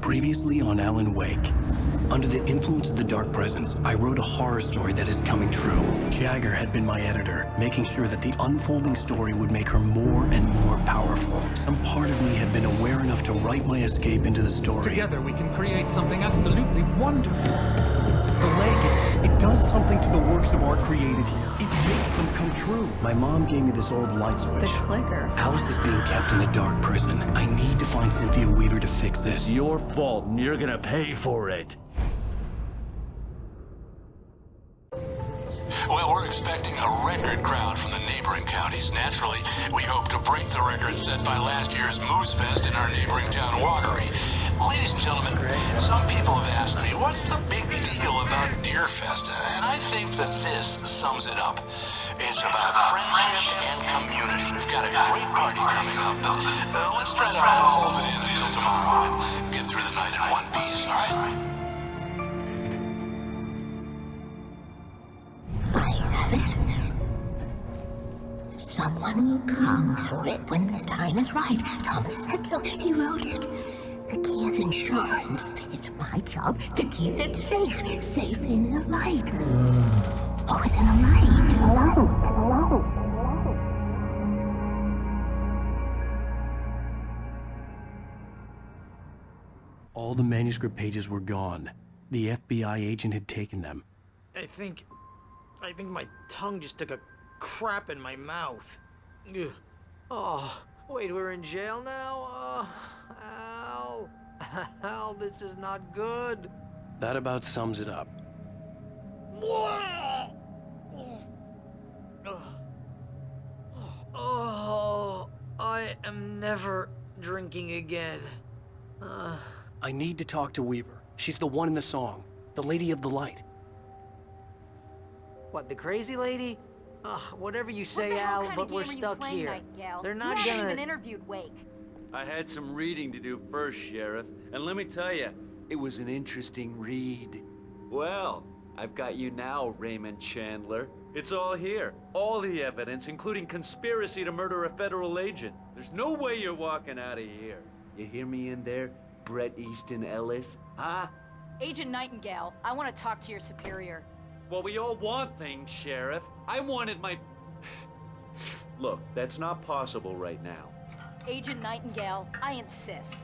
Previously on Alan Wake. Under the influence of the dark presence, I wrote a horror story that is coming true. Jagger had been my editor, making sure that the unfolding story would make her more and more powerful. Some part of me had been aware enough to write my escape into the story. Together we can create something absolutely wonderful. The leg, it does something to the works of art created here. It makes them come true. My mom gave me this old light switch. The clicker. Alice is being kept in a dark prison. I need to find Cynthia Weaver to fix this. It's your fault, and you're gonna pay for it. Well, we're expecting a record crowd from the neighboring counties. Naturally, we hope to break the record set by last year's Moose Fest in our neighboring town, Watery. Ladies and gentlemen, some people have asked me, what's the big deal about Deer Fest? And I think that this sums it up. It's about friendship and community. We've got a great party coming up. Let's try to hold it in until tomorrow and get through the night in one piece, all right? I have it. Someone will come for it when the time is right. Thomas said so. He wrote it. The key is insurance. It's my job to keep it safe. Safe in the light. Always in the light. All the manuscript pages were gone. The FBI agent had taken them. I think my tongue just took a crap in my mouth. Ugh. Oh, wait, we're in jail now? Al. Al, this is not good. That about sums it up. Oh, I am never drinking again. I need to talk to Weaver. She's the one in the song. The Lady of the Light. What, the crazy lady? Whatever you say, Al, but we're stuck here. They're not you gonna... haven't even interviewed Wake. I had some reading to do first, Sheriff, and let me tell you, it was an interesting read. Well, I've got you now, Raymond Chandler. It's all here. All the evidence, including conspiracy to murder a federal agent. There's no way you're walking out of here. You hear me in there, Bret Easton Ellis? Huh? Agent Nightingale, I want to talk to your superior. Well, we all want things, Sheriff. I wanted my... Look, that's not possible right now. Agent Nightingale, I insist.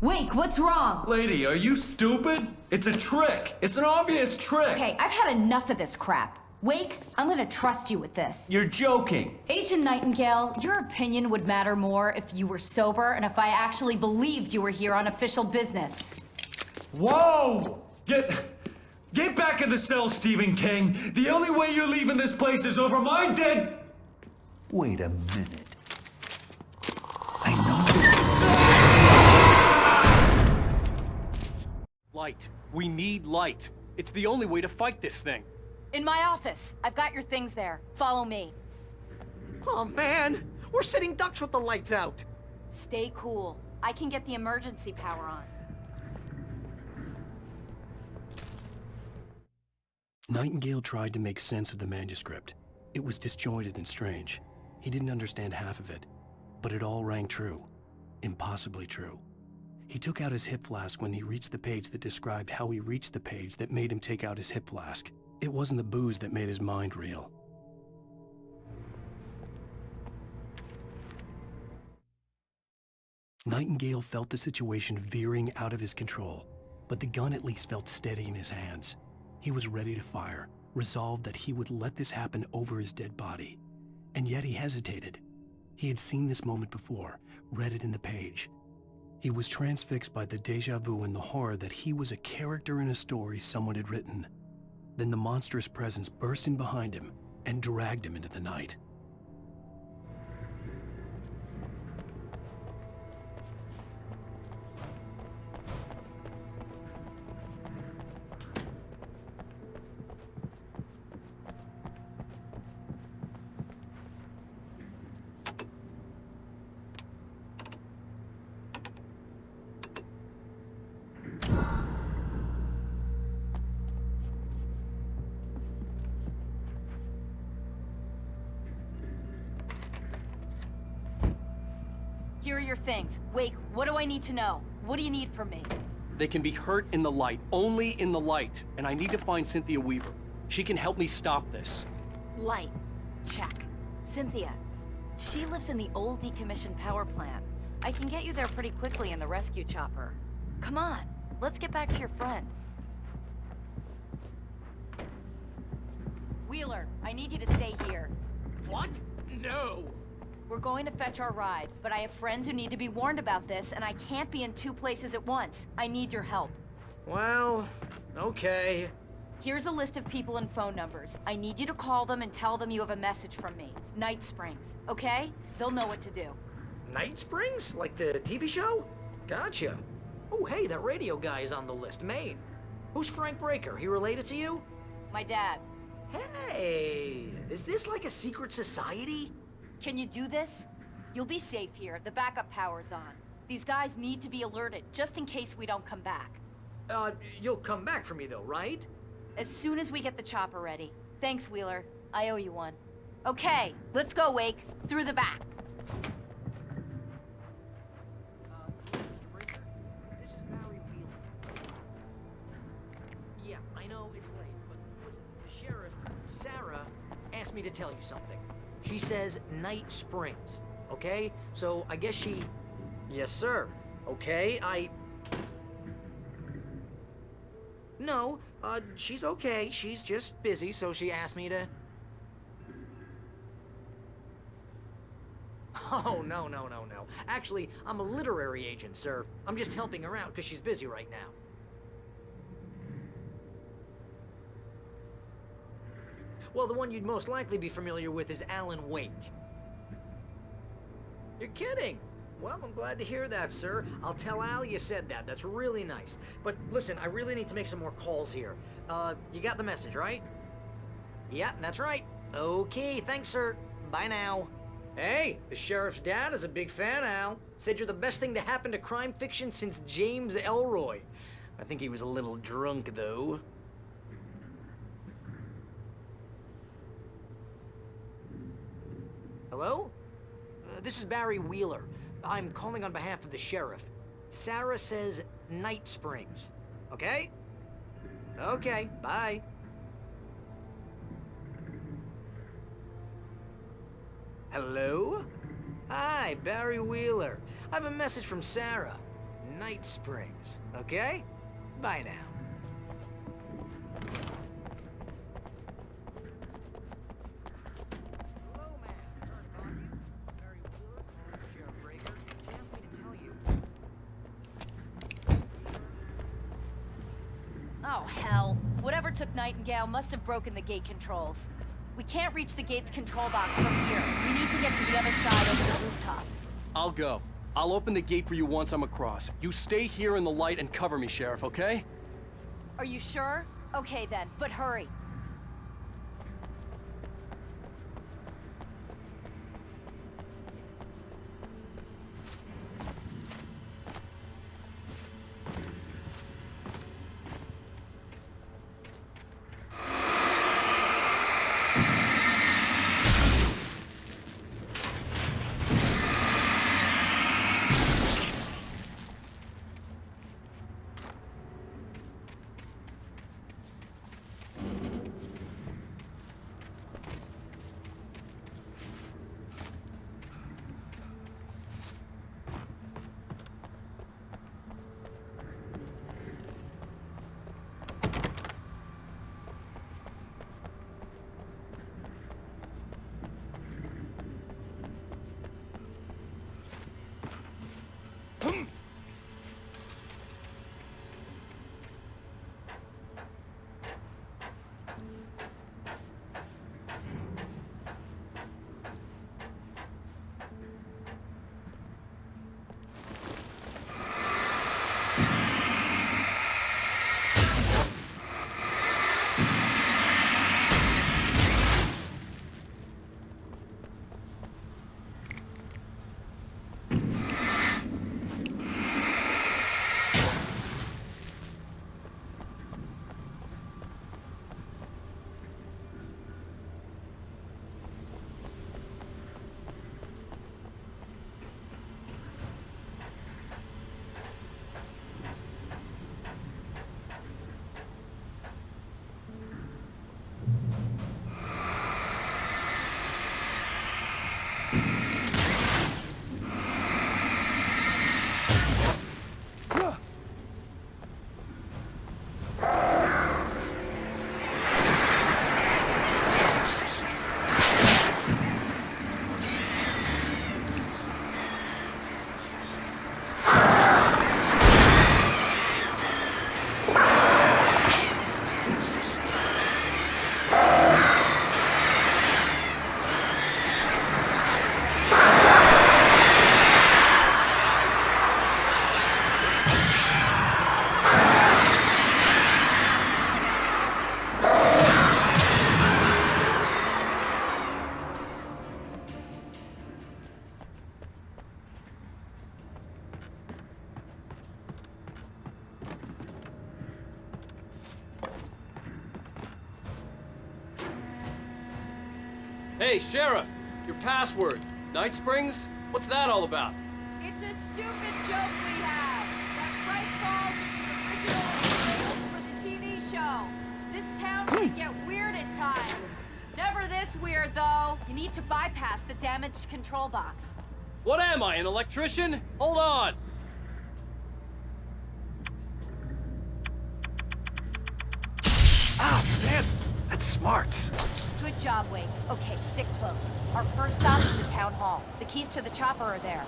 Wake, what's wrong? Lady, are you stupid? It's a trick. It's an obvious trick. Okay, I've had enough of this crap. Wake, I'm gonna trust you with this. You're joking. Agent Nightingale, your opinion would matter more if you were sober and if I actually believed you were here on official business. Whoa! Get back in the cell, Stephen King. The only way you're leaving this place is over my dead... Wait a minute. I know... Light. We need light. It's the only way to fight this thing. In my office. I've got your things there. Follow me. Oh, man! We're sitting ducks with the lights out! Stay cool. I can get the emergency power on. Nightingale tried to make sense of the manuscript. It was disjointed and strange. He didn't understand half of it, but it all rang true. Impossibly true. He took out his hip flask when he reached the page that described how he reached the page that made him take out his hip flask. It wasn't the booze that made his mind reel. Nightingale felt the situation veering out of his control, but the gun at least felt steady in his hands. He was ready to fire, resolved that he would let this happen over his dead body. And yet he hesitated. He had seen this moment before, read it in the page. He was transfixed by the déjà vu and the horror that he was a character in a story someone had written. Then the monstrous presence burst in behind him and dragged him into the night. here are your things. Wake, what do I need to know? What do you need from me? They can be hurt in the light, only in the light. And I need to find Cynthia Weaver. She can help me stop this. Light. Check. Cynthia. She lives in the old decommissioned power plant. I can get you there pretty quickly in the rescue chopper. Come on, let's get back to your friend. Wheeler, I need you to stay here. What? No! We're going to fetch our ride, but I have friends who need to be warned about this, and I can't be in 2 places at once. I need your help. Well, okay. Here's a list of people and phone numbers. I need you to call them and tell them you have a message from me. Night Springs, okay? They'll know what to do. Night Springs? Like the TV show? Gotcha. Oh, hey, that radio guy is on the list, Maine. Who's Frank Breaker? He related to you? My dad. Hey, is this like a secret society? Can you do this? You'll be safe here. The backup power's on. These guys need to be alerted, just in case we don't come back. You'll come back for me though, right? As soon as we get the chopper ready. Thanks, Wheeler. I owe you one. Okay, let's go, Wake. Through the back. Mr. Breaker, this is Barry Wheeler. Yeah, I know it's late, but listen, the sheriff, Sarah, asked me to tell you something. She says Night Springs, okay? So I guess she... Yes, sir. Okay, No, she's okay. She's just busy, so she asked me to... Oh, no. Actually, I'm a literary agent, sir. I'm just helping her out because she's busy right now. Well, the one you'd most likely be familiar with is Alan Wake. You're kidding? Well, I'm glad to hear that, sir. I'll tell Al you said that. That's really nice. But listen, I really need to make some more calls here. You got the message, right? Yeah, that's right. Okay, thanks, sir. Bye now. Hey, the sheriff's dad is a big fan, Al. Said you're the best thing to happen to crime fiction since James Elroy. I think he was a little drunk, though. Hello? This is Barry Wheeler. I'm calling on behalf of the sheriff. Sarah says Night Springs. Okay? Okay, bye. Hello? Hi, Barry Wheeler. I have a message from Sarah. Night Springs. Okay? Bye now. Oh, hell. Whatever took Nightingale must have broken the gate controls. We can't reach the gate's control box from here. We need to get to the other side over the rooftop. I'll go. I'll open the gate for you once I'm across. You stay here in the light and cover me, Sheriff, okay? Are you sure? Okay then, but hurry. Hey, Sheriff! Your password. Night Springs? What's that all about? It's a stupid joke we have. That Bright Falls is the original for the TV show. This town can get weird at times. Never this weird, though. You need to bypass the damaged control box. What am I, an electrician? Hold on! Ah, man! That's smart. Good job, Wake. Okay, stick close. Our first stop is the town hall. The keys to the chopper are there.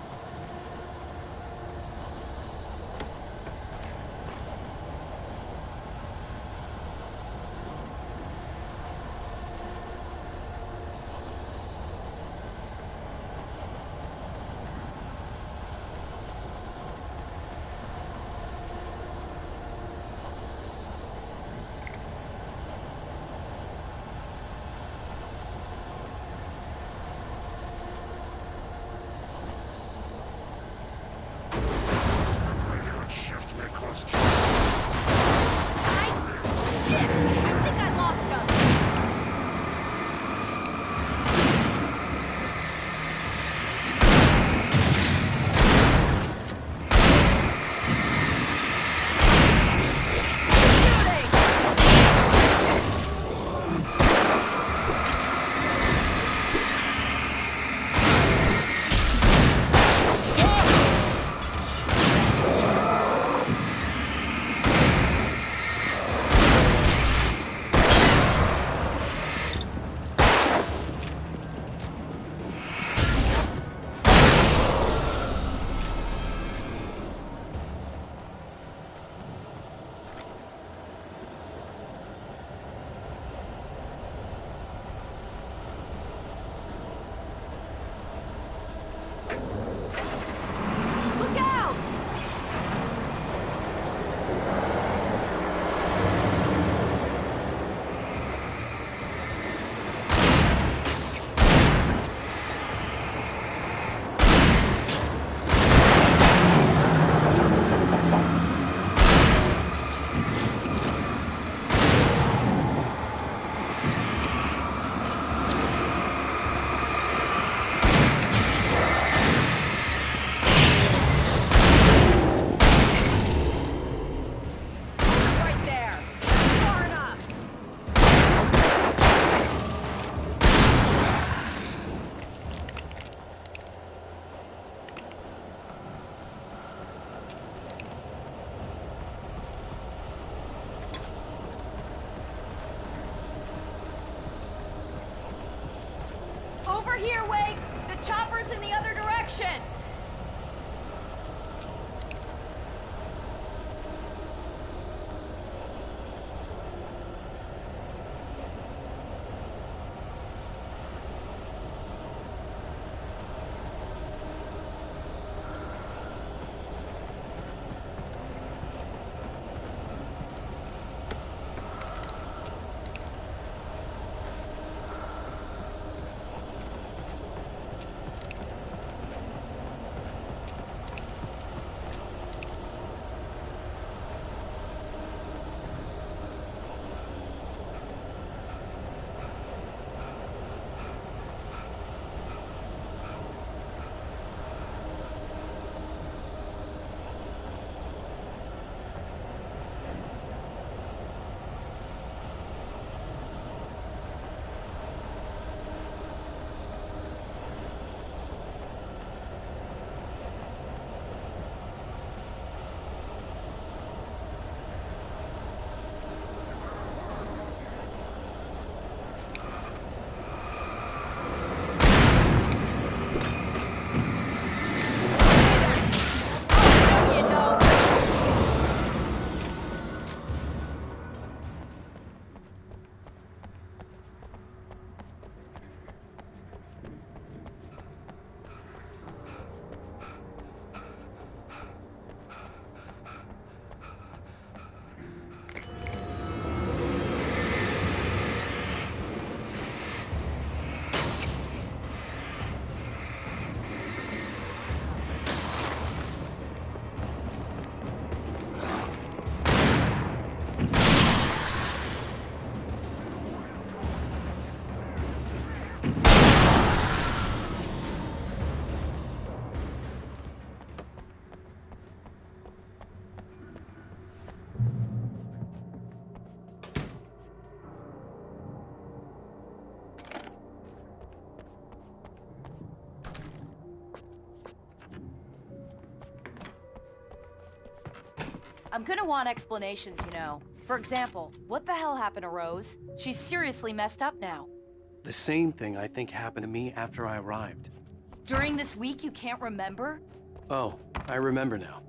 Shit! I think I lost him. Look out! Right there. Far enough. Over here, Wake! The chopper's in the other direction! I'm gonna want explanations, you know. For example, what the hell happened to Rose? She's seriously messed up now. The same thing I think happened to me after I arrived. During this week, you can't remember? Oh, I remember now.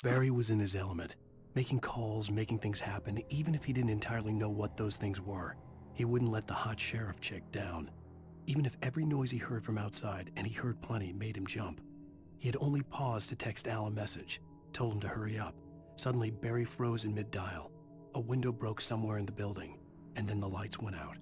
Barry was in his element, making calls, making things happen, even if he didn't entirely know what those things were. He wouldn't let the hot sheriff chick down. Even if every noise he heard from outside, and he heard plenty, made him jump. He had only paused to text Al a message, told him to hurry up. Suddenly, Barry froze in mid-dial. A window broke somewhere in the building, and then the lights went out.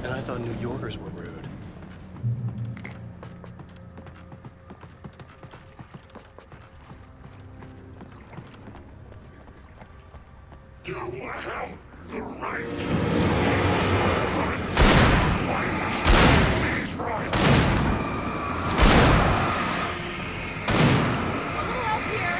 And I thought New Yorkers were rude. You have the right to these rights. A little help here.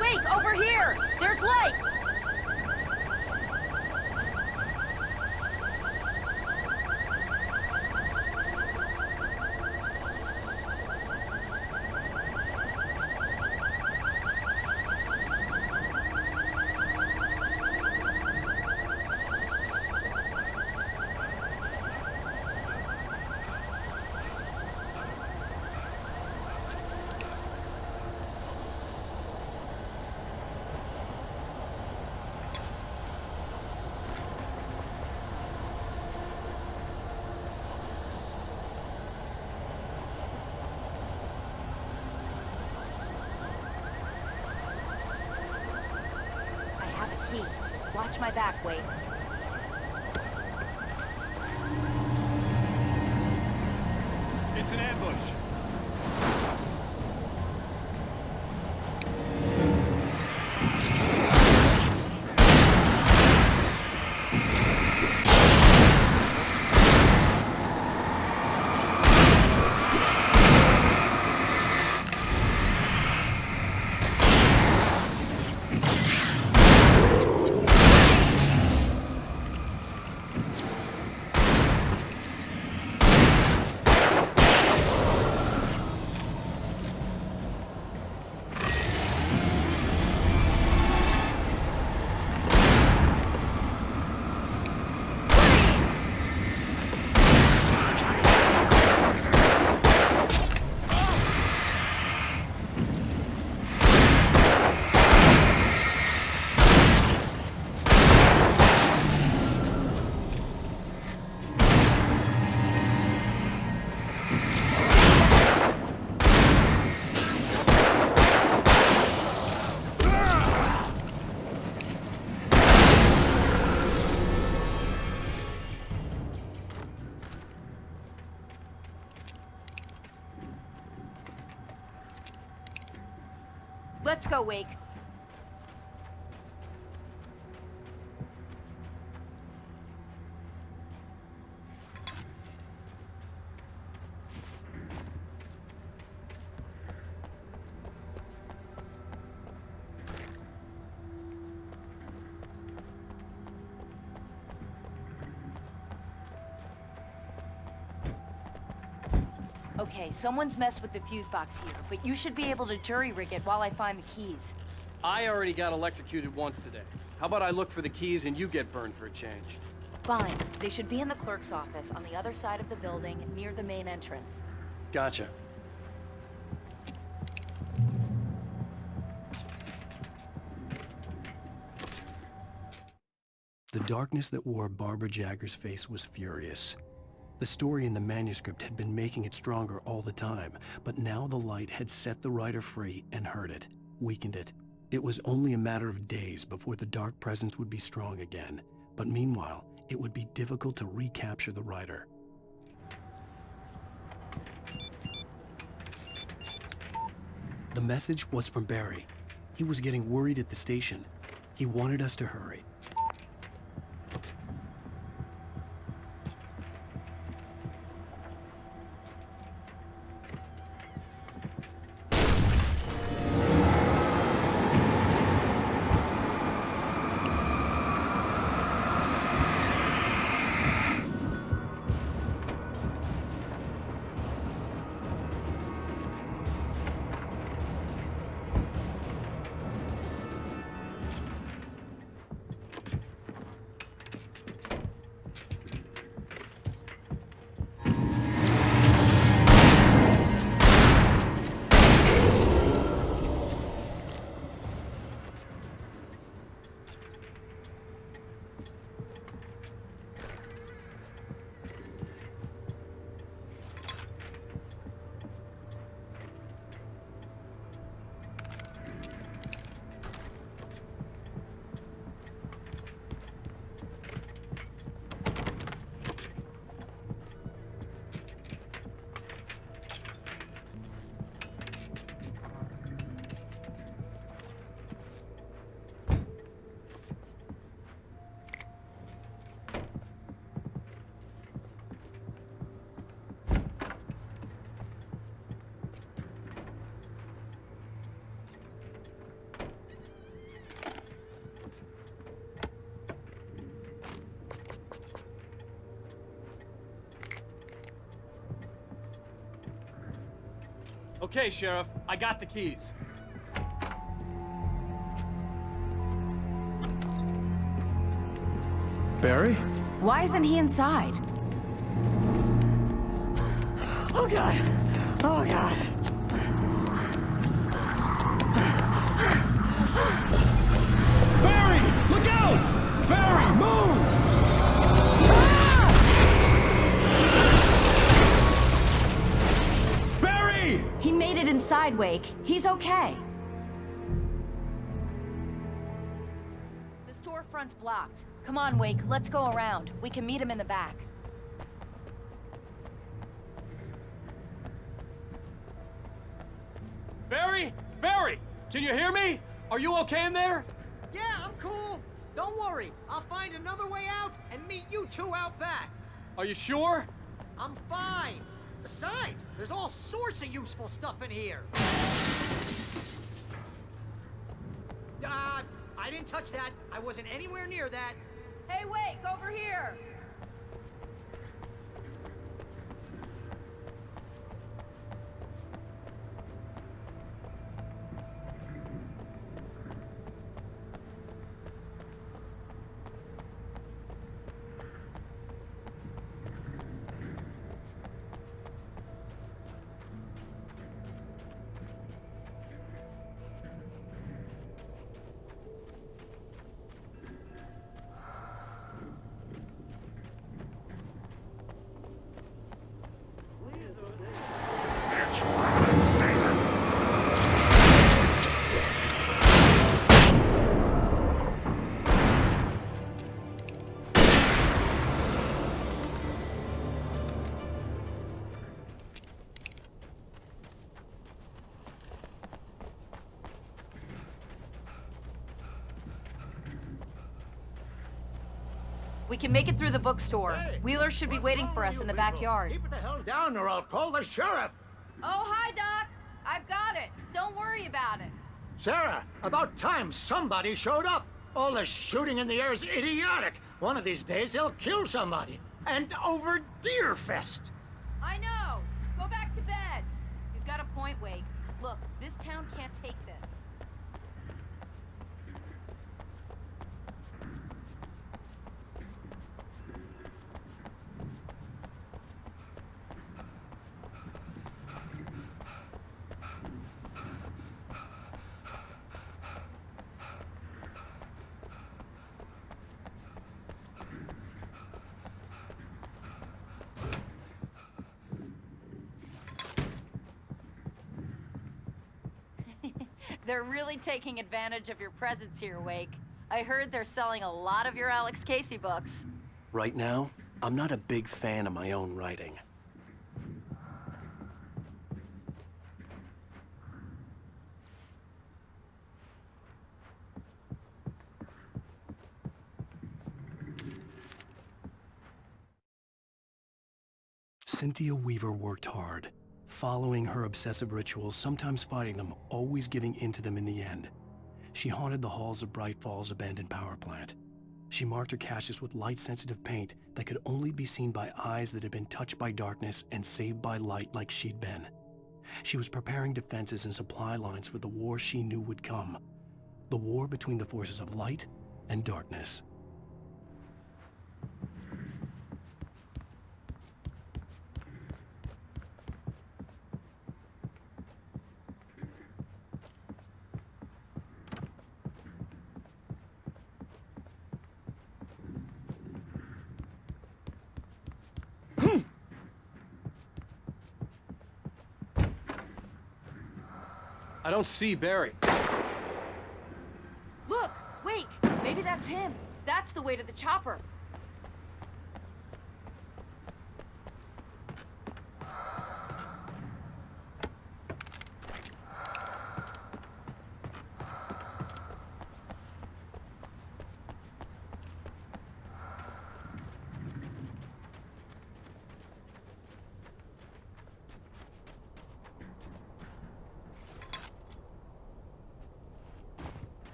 Wake, over here! There's light! Watch my back, Wade. It's an ambush. Let's go, Wake. Okay, someone's messed with the fuse box here, but you should be able to jury-rig it while I find the keys. I already got electrocuted once today. How about I look for the keys and you get burned for a change? Fine. They should be in the clerk's office on the other side of the building, near the main entrance. Gotcha. The darkness that wore Barbara Jagger's face was furious. The story in the manuscript had been making it stronger all the time, but now the light had set the writer free and hurt it, weakened it. It was only a matter of days before the dark presence would be strong again, but meanwhile, it would be difficult to recapture the writer. The message was from Barry. He was getting worried at the station. He wanted us to hurry. Okay, Sheriff, I got the keys. Barry? Why isn't he inside? Oh God! Oh God! Barry! Look out! Barry, move! Barry! He made it inside, Wake. He's okay. The storefront's blocked. Come on, Wake. Let's go around. We can meet him in the back. Barry? Barry! Can you hear me? Are you okay in there? Yeah, I'm cool. Don't worry. I'll find another way out and meet you two out back. Are you sure? I'm fine. Besides, there's all sorts of useful stuff in here. I didn't touch that. I wasn't anywhere near that. Hey, Wake, over here! We can make it through the bookstore. Hey, Wheeler should be what's waiting wrong for with us you in the people? backyard. Keep it the hell down or I'll call the sheriff. Oh, hi, Doc. I've got it. Don't worry about it. Sarah, about time somebody showed up. All this shooting in the air is idiotic. One of these days they'll kill somebody. And over Deerfest. I know. Go back to bed. He's got a point, Wake. Look, this town can't take this. They're really taking advantage of your presence here, Wake. I heard they're selling a lot of your Alex Casey books. Right now, I'm not a big fan of my own writing. Cynthia Weaver worked hard, following her obsessive rituals, sometimes fighting them, always giving in to them in the end. She haunted the halls of Bright Falls' abandoned power plant. She marked her caches with light-sensitive paint that could only be seen by eyes that had been touched by darkness and saved by light like she'd been. She was preparing defenses and supply lines for the war she knew would come. The war between the forces of light and darkness. I don't see Barry. Look! Wake! Maybe that's him. That's the way to the chopper.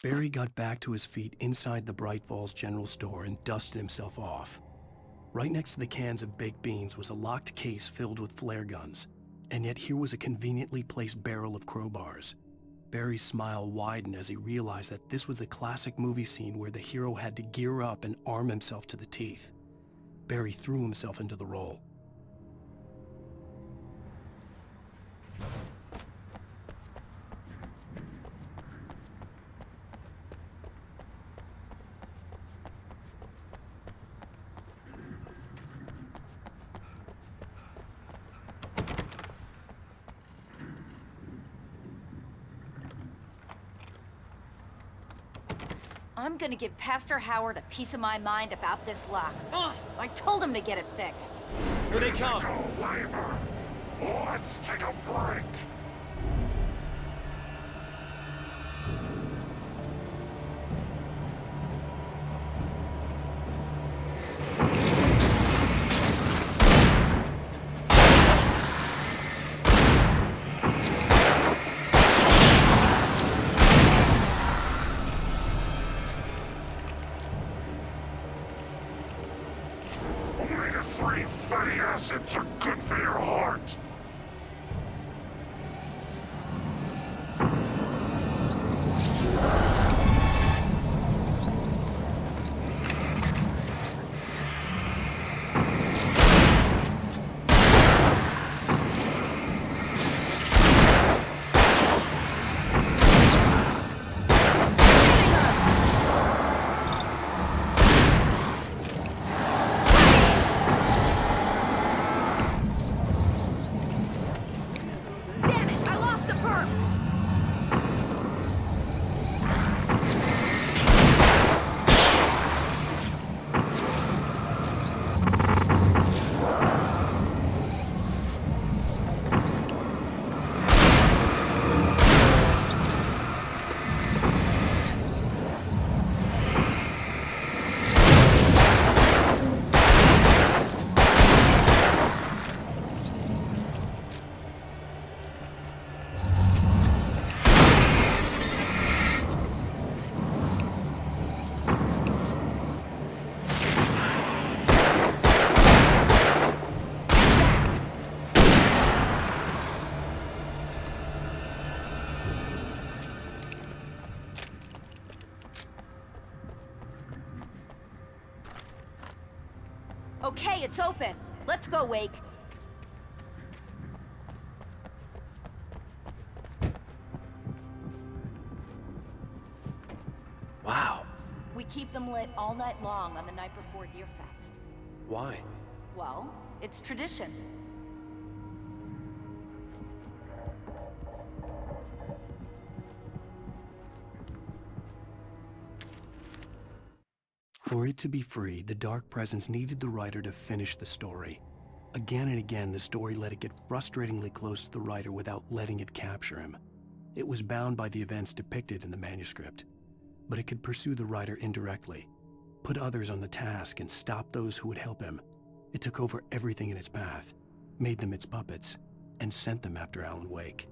Barry got back to his feet inside the Bright Falls General Store and dusted himself off. Right next to the cans of baked beans was a locked case filled with flare guns, and yet here was a conveniently placed barrel of crowbars. Barry's smile widened as he realized that this was the classic movie scene where the hero had to gear up and arm himself to the teeth. Barry threw himself into the role. I'm gonna give Pastor Howard a piece of my mind about this lock. Ugh, I told him to get it fixed. Here they come. Physical labor. Let's take a break. Omega-3 fatty acids are good for your heart. Okay, it's open. Let's go, Wake. Wow. We keep them lit all night long on the night before Deer Fest. Why? Well, it's tradition. For it to be free, the Dark Presence needed the writer to finish the story. Again and again, the story let it get frustratingly close to the writer without letting it capture him. It was bound by the events depicted in the manuscript, but it could pursue the writer indirectly, put others on the task and stop those who would help him. It took over everything in its path, made them its puppets, and sent them after Alan Wake.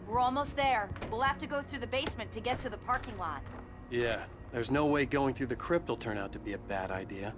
We're almost there. We'll have to go through the basement to get to the parking lot. Yeah, there's no way going through the crypt will turn out to be a bad idea.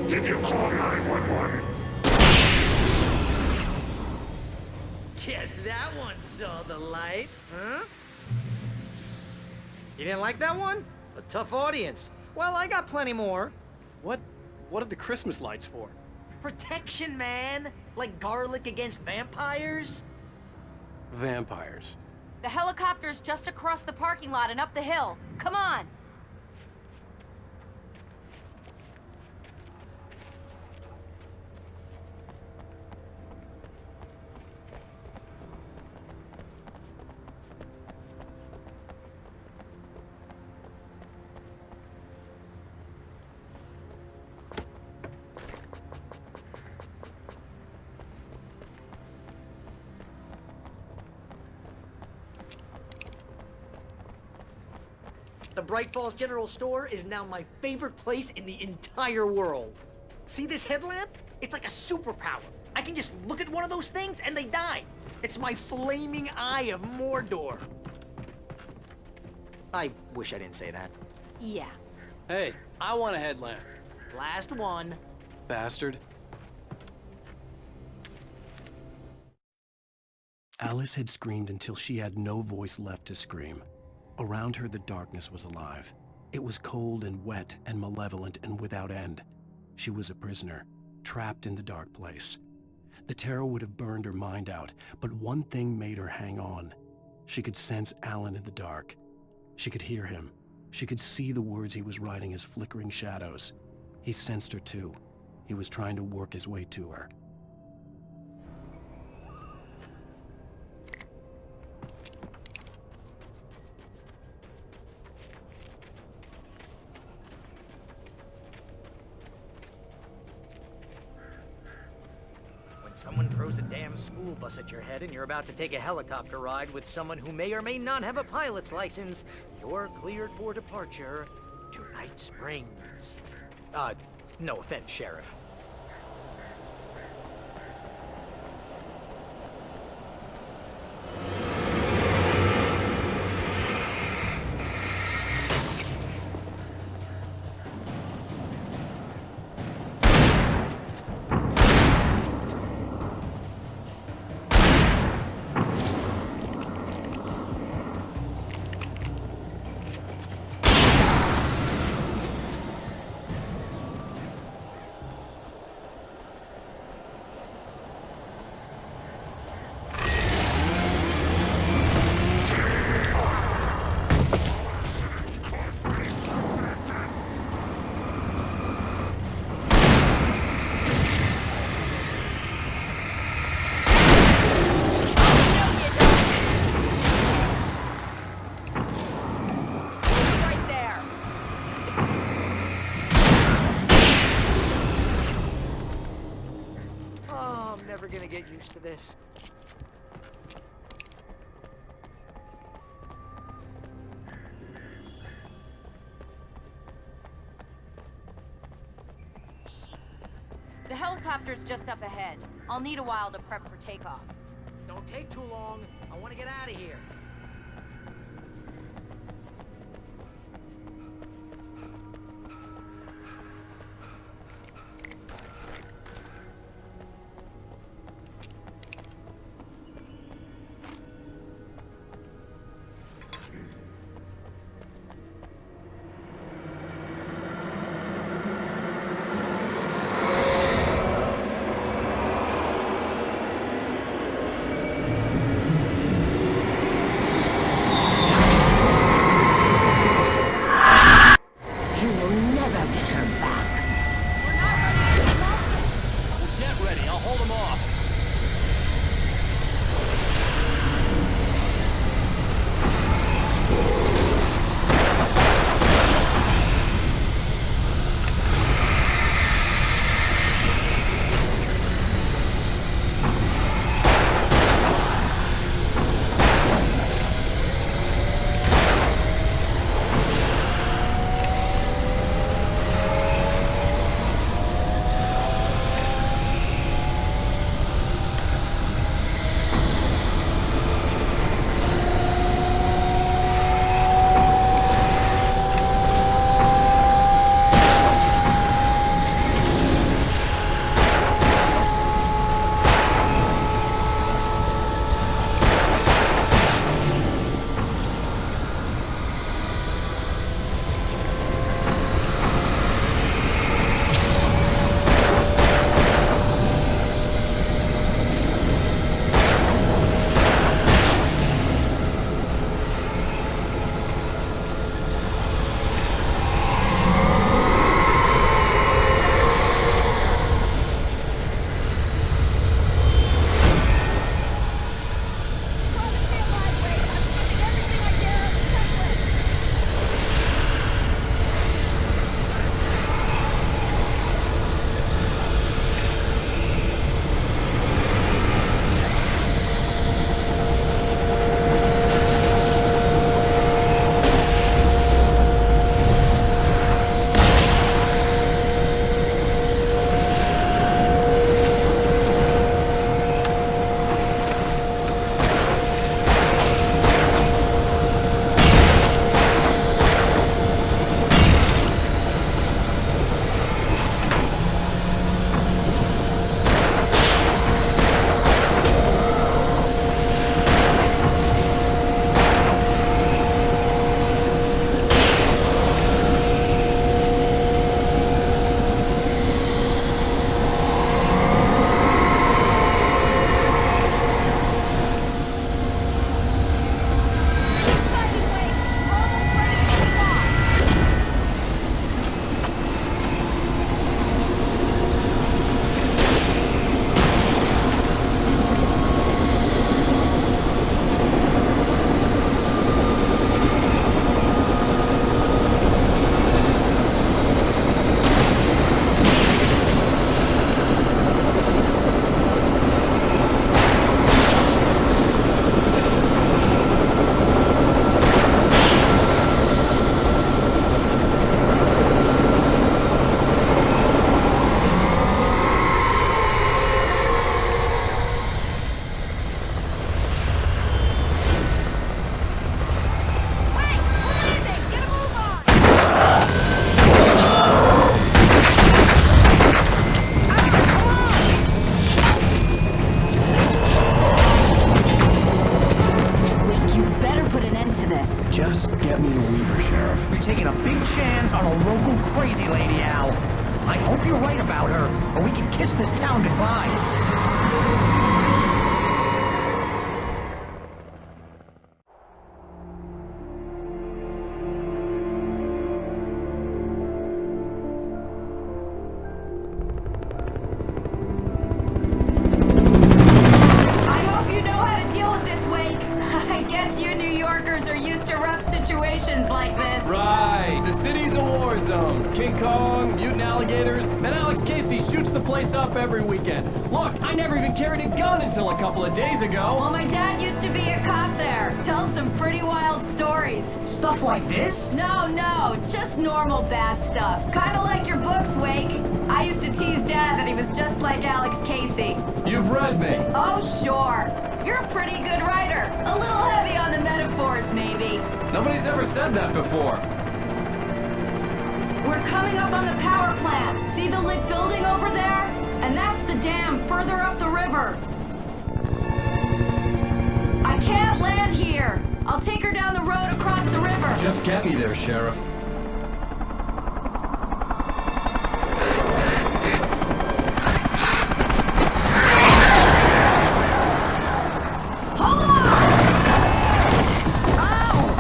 Did you call 911? Guess that one saw the light, huh? You didn't like that one? A tough audience. Well, I got plenty more. What are the Christmas lights for? Protection, man! Like garlic against vampires? Vampires. The helicopter's just across the parking lot and up the hill. Come on! The Bright Falls General Store is now my favorite place in the entire world. See this headlamp? It's like a superpower. I can just look at one of those things and they die. It's my flaming eye of Mordor. I wish I didn't say that. Yeah. Hey, I want a headlamp. Last one. Bastard. Alice had screamed until she had no voice left to scream. Around her, the darkness was alive. It was cold and wet and malevolent and without end. She was a prisoner, trapped in the dark place. The terror would have burned her mind out, but one thing made her hang on. She could sense Alan in the dark. She could hear him. She could see the words he was writing as flickering shadows. He sensed her too. He was trying to work his way to her. Someone throws a damn school bus at your head and you're about to take a helicopter ride with someone who may or may not have a pilot's license, you're cleared for departure to Night Springs. No offense, Sheriff. Gonna get used to this. The helicopter's just up ahead. I'll need a while to prep for takeoff. Don't take too long. I want to get out of here. kiss this town goodbye. I hope you know how to deal with this, Wake. I guess you New Yorkers are used to rough situations like this. Right. The city's a war zone. King Kong, mutant alligators, and Alex Casey shoots the place up every weekend. Look, I never even carried a gun until a couple of days ago. Well, my dad used to be a cop there. Tells some pretty wild stories. Stuff like this? No, just normal bad stuff. Kinda like your books, Wake. I used to tease Dad that he was just like Alex Casey. You've read me. Oh, sure. You're a pretty good writer. A little heavy on the metaphors, maybe. Nobody's ever said that before. We're coming up on the power plant. See the lit building over there? And that's the dam further up the river. I can't land here. I'll take her down the road across the river. Just get me there, Sheriff. Hold on! Ow!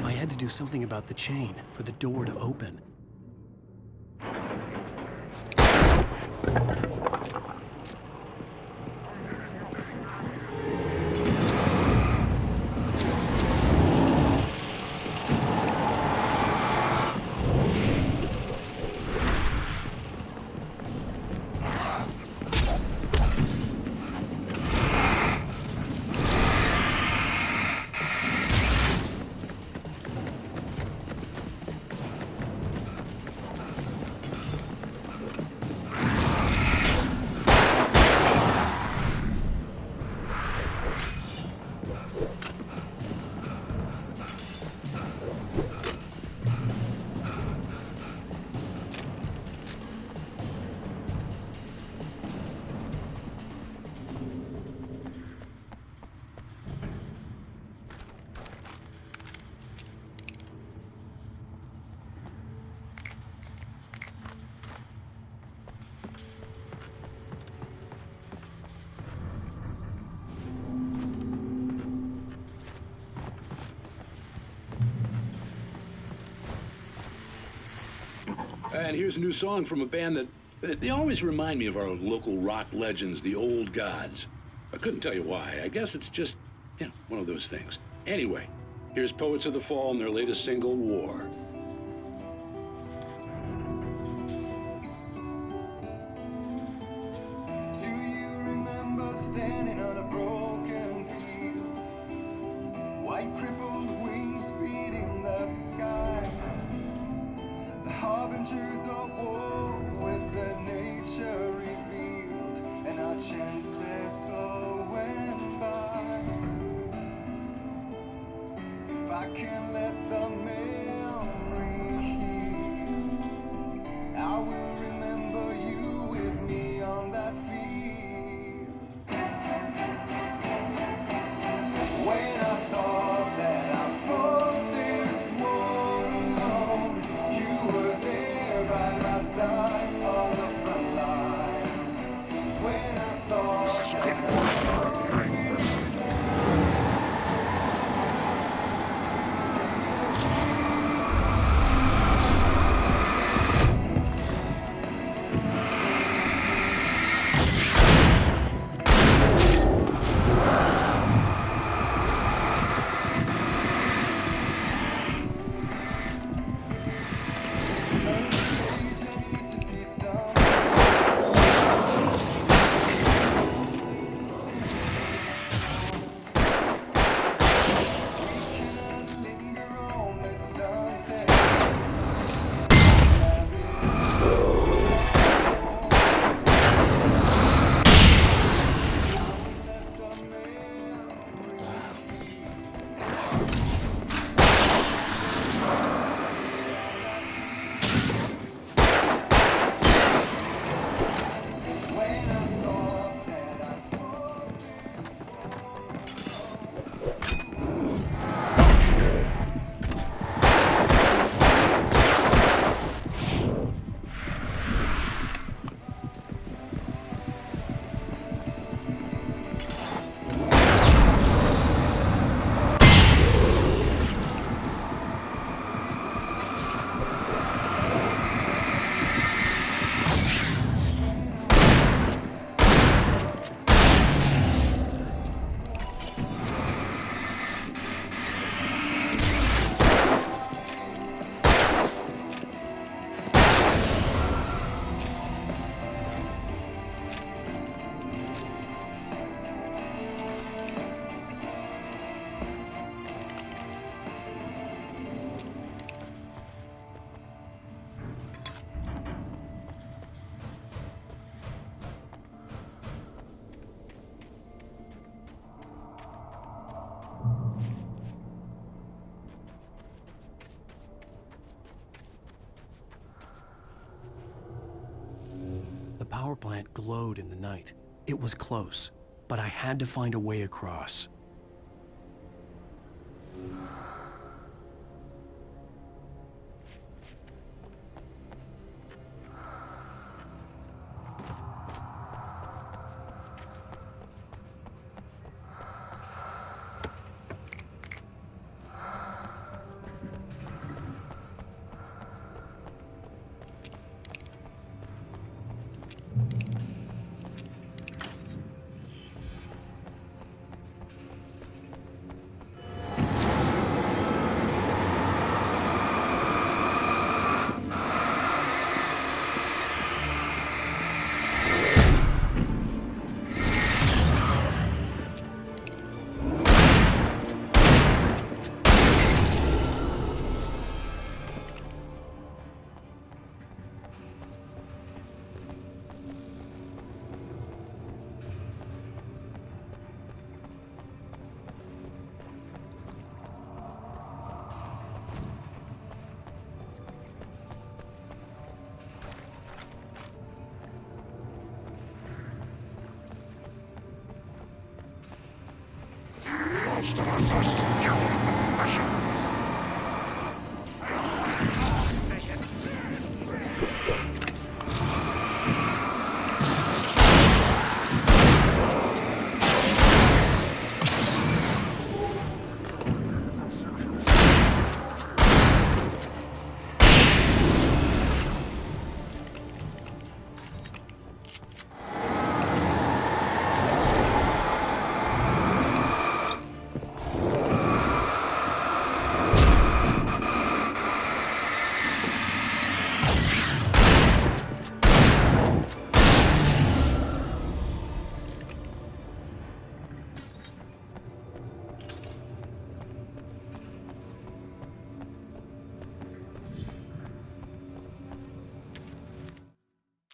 I had to do something about the chain for the door to open. And here's a new song from a band that they always remind me of our local rock legends, the Old Gods. I couldn't tell you why. I guess it's just, one of those things. Anyway, here's Poets of the Fall and their latest single, War. Do you remember standing on a broken field? White crippled wings beating the sky. The harbingers of war with the nature revealed, and our chances flowing by. If I can let the memory power plant glowed in the night. It was close, but I had to find a way across. Most of us are skilled in the missions.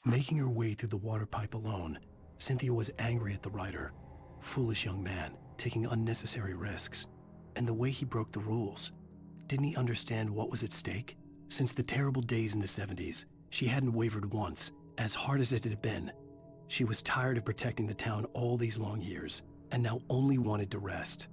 Making her way through the water pipe alone, Cynthia was angry at the writer. Foolish young man, taking unnecessary risks. And the way he broke the rules. Didn't he understand what was at stake? Since the terrible days in the 70s, she hadn't wavered once, as hard as it had been. She was tired of protecting the town all these long years, and now only wanted to rest.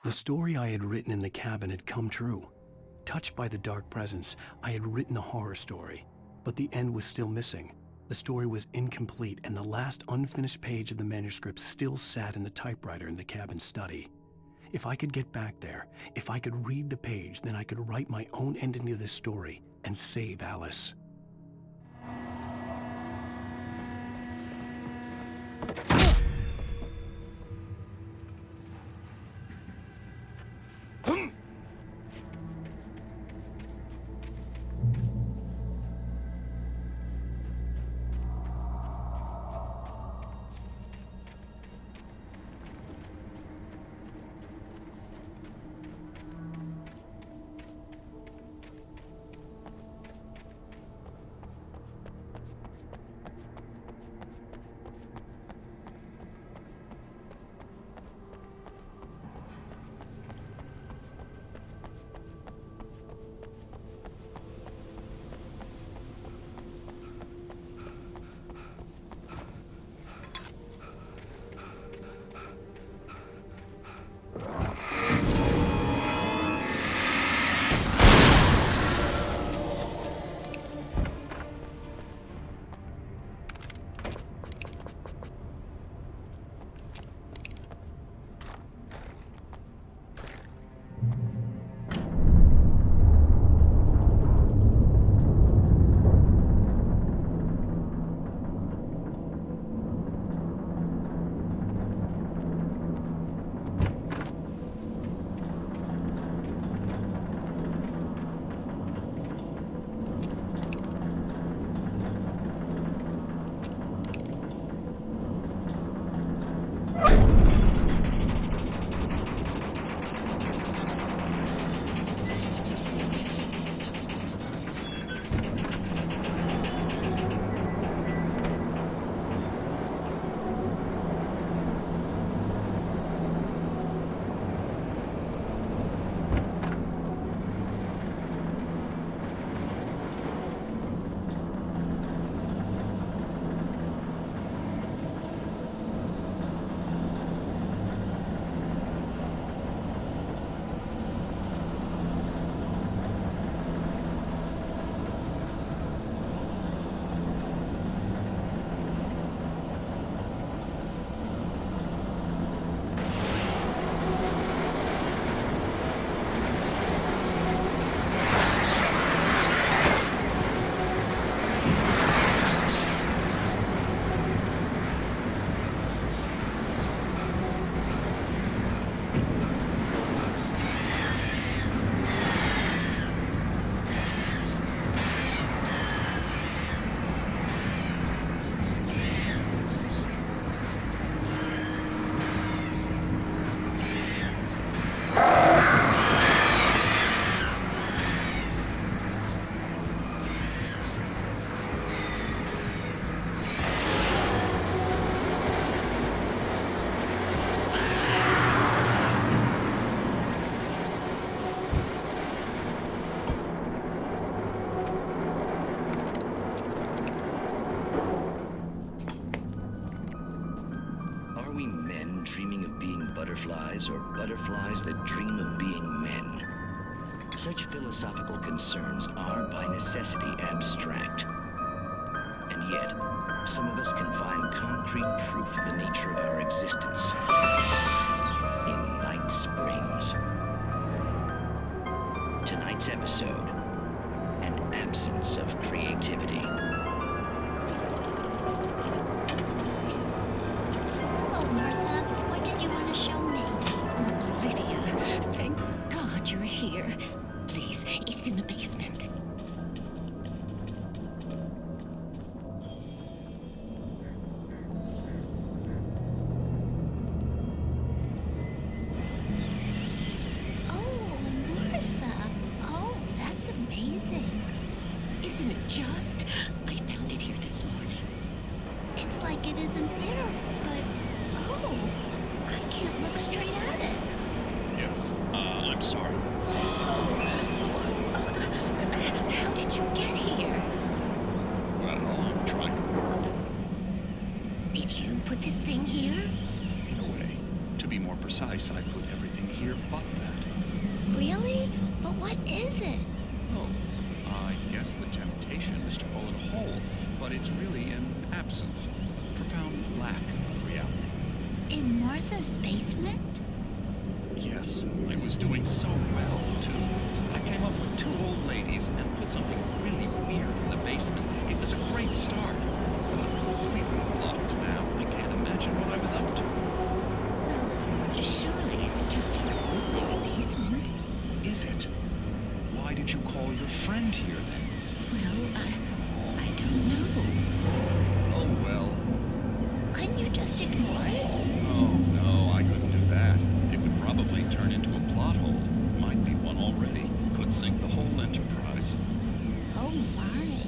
The story I had written in the cabin had come true. Touched by the dark presence, I had written a horror story, but the end was still missing. The story was incomplete, and the last unfinished page of the manuscript still sat in the typewriter in the cabin study. If I could get back there, if I could read the page, then I could write my own ending to this story and save Alice. butterflies or butterflies that dream of being men? Such philosophical concerns are by necessity abstract. And yet, some of us can find concrete proof of the nature of our existence in Night Springs. Tonight's episode, an absence of creativity. Hello, Martha. What did you want to show me? Oh, Lydia, thank God you're here. Please, it's in the basement. Oh, Martha. Oh, that's amazing. Isn't it just? I found it here this morning. It's like it isn't there, but oh, I can't look straight at it. Yes, I'm sorry. How did you get here? Well, I'm trying to work. Did you put this thing here? In a way. To be more precise, I put everything here but that. Really? But what is it? Oh, I guess the temptation is to call it a hole, but it's really an absence, a profound lack of reality. In Martha's basement? Yes, I was doing so well, too. I came up with two old ladies and put something really weird in the basement. It was a great start, but I'm completely blocked now. I can't imagine what I was up to. Well, surely it's just an ordinary basement. Is it? Why did you call your friend here, then? Well, I don't know. Oh, well. Couldn't you just ignore it? Oh, no, I couldn't do that. It would probably turn into a plot hole. Might be one already. Could sink the whole enterprise. Oh, my.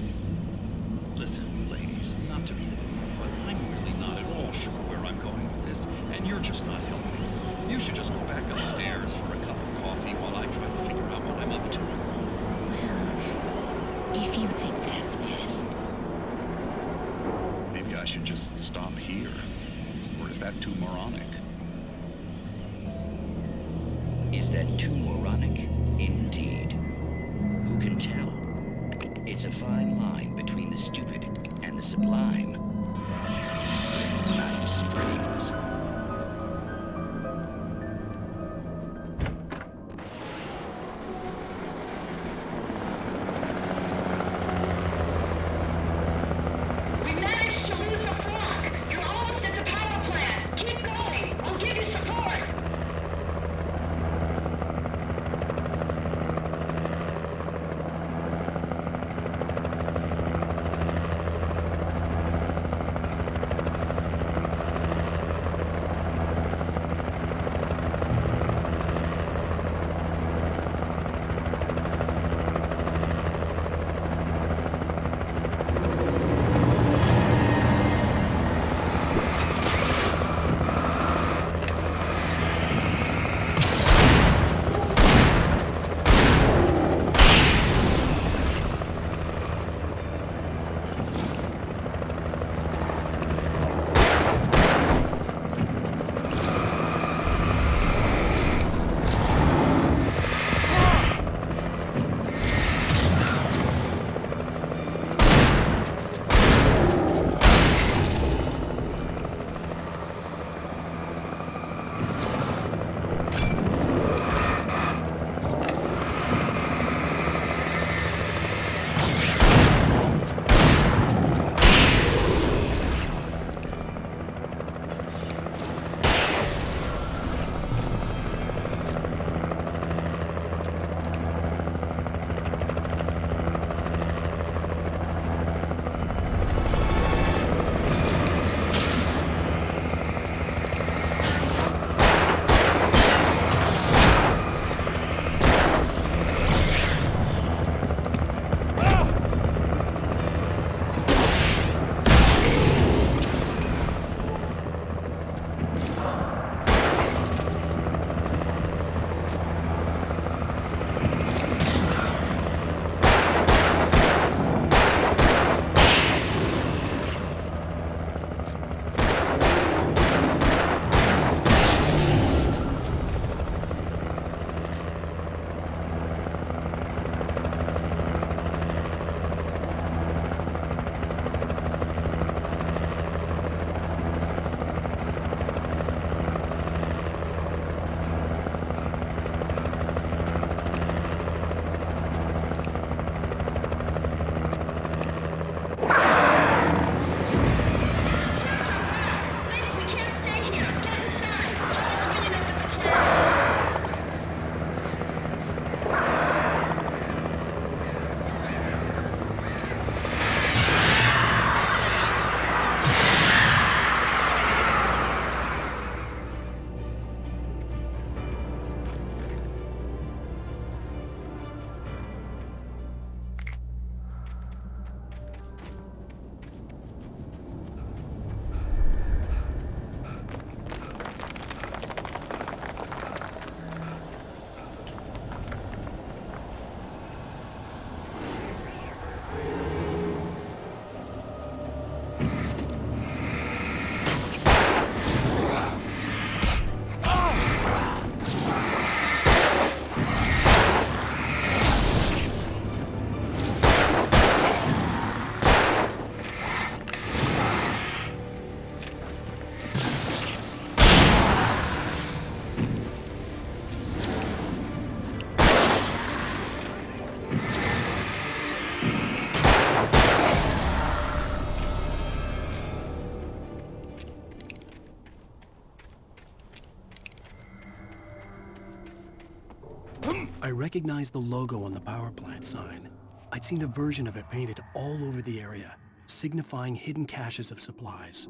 Listen, ladies, not to be rude, but I'm really not at all sure where I'm going with this, and you're just not helping. You should just go back upstairs for a cup of coffee while I try to figure out what I'm up to. Well, if you think that's best. Maybe I should just stop here. Or is that too moronic? Is that too moronic? Indeed. Who can tell? It's a fine line between the stupid and the sublime. Night Springs. We managed to lose the flock. You're almost at the power plant. Keep going. I'll give you support. I recognized the logo on the power plant sign. I'd seen a version of it painted all over the area, signifying hidden caches of supplies.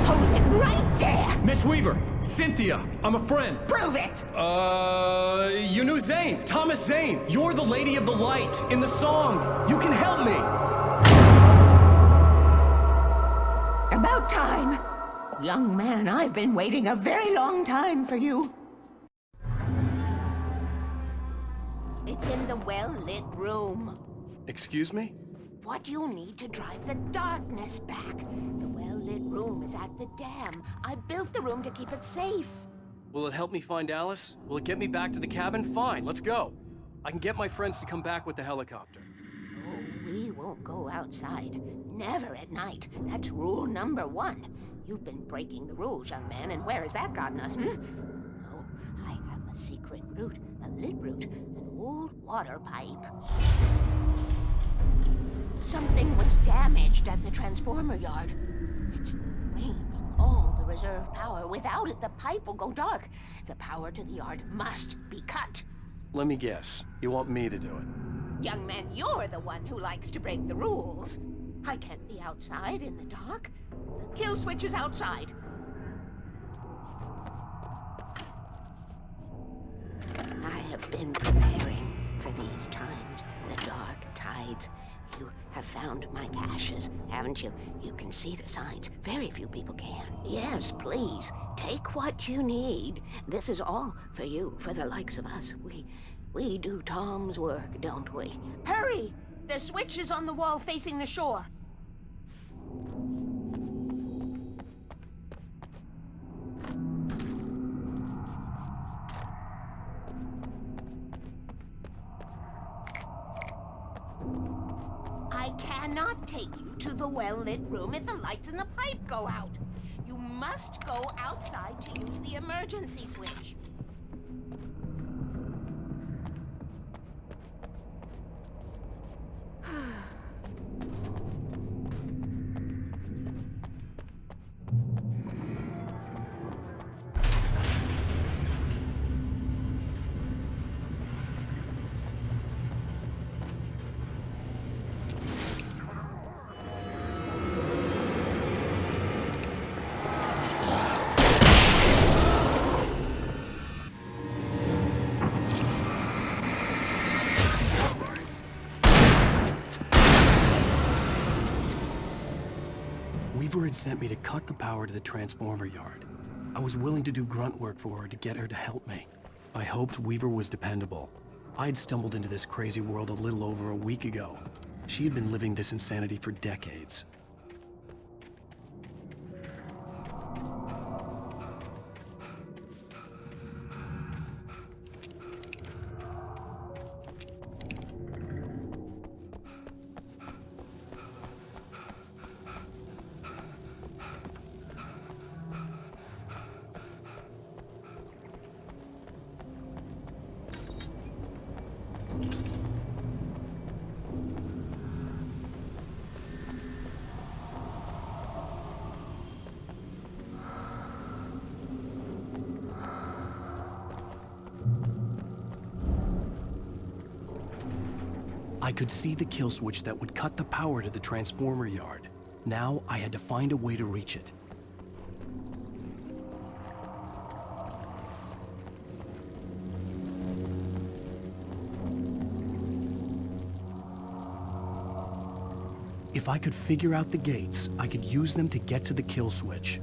Hold it right there! Miss Weaver! Cynthia! I'm a friend! Prove it! You knew Zane! Thomas Zane! You're the Lady of the Light in the song! You can help me! About time! Young man, I've been waiting a very long time for you. It's in the well-lit room. Excuse me? What you need to drive the darkness back. The well-lit room is at the dam. I built the room to keep it safe. Will it help me find Alice? Will it get me back to the cabin? Fine, let's go. I can get my friends to come back with the helicopter. Oh, we won't go outside. Never at night. That's rule number 1. You've been breaking the rules, young man, and where has that gotten us, Oh, I have a secret route, a lit route, an old water pipe. Something was damaged at the transformer yard. It's draining all the reserve power. Without it, the pipe will go dark. The power to the yard must be cut. Let me guess. You want me to do it? Young man, you're the one who likes to break the rules. I can't be outside in the dark. The kill switch is outside. I have been preparing for these times, the dark tides. You have found my caches, haven't you? You can see the signs. Very few people can. Yes, please, take what you need. This is all for you, for the likes of us. We do Tom's work, don't we? Hurry! The switch is on the wall facing the shore. I cannot take you to the well-lit room if the lights in the pipe go out. You must go outside to use the emergency switch. Weaver had sent me to cut the power to the transformer yard. I was willing to do grunt work for her to get her to help me. I hoped Weaver was dependable. I'd stumbled into this crazy world a little over a week ago. She had been living this insanity for decades. I could see the kill switch that would cut the power to the transformer yard. Now I had to find a way to reach it. If I could figure out the gates, I could use them to get to the kill switch.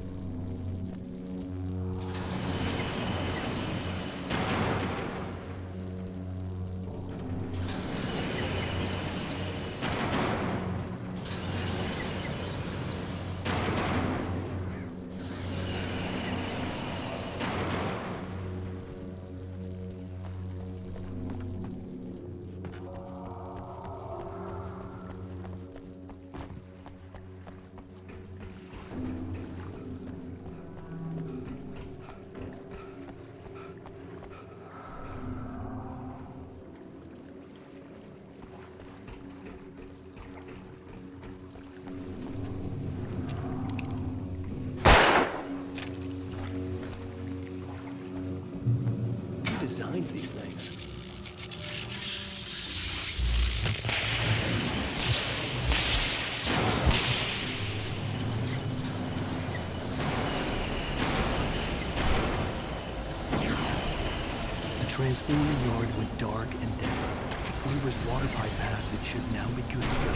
designs these things. The transformer yard went dark and dead. Weaver's water pipe passage should now be good to go.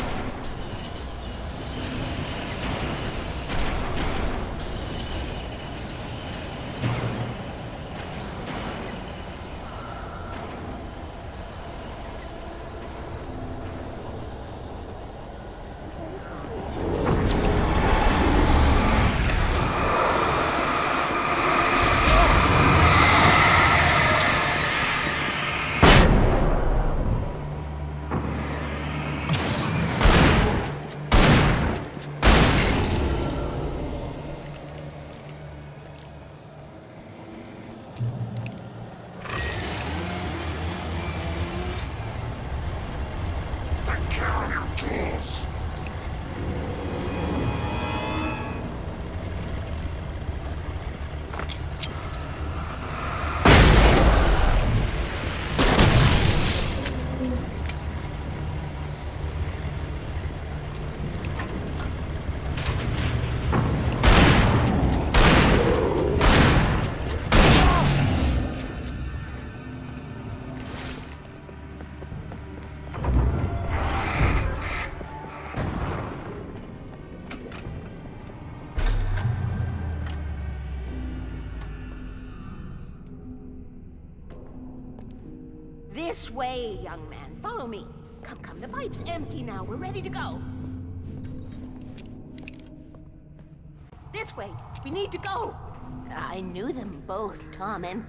Take care of your tools. This way, young man. Follow me. Come, come. The pipe's empty now. We're ready to go. This way. We need to go. I knew them both, Tom and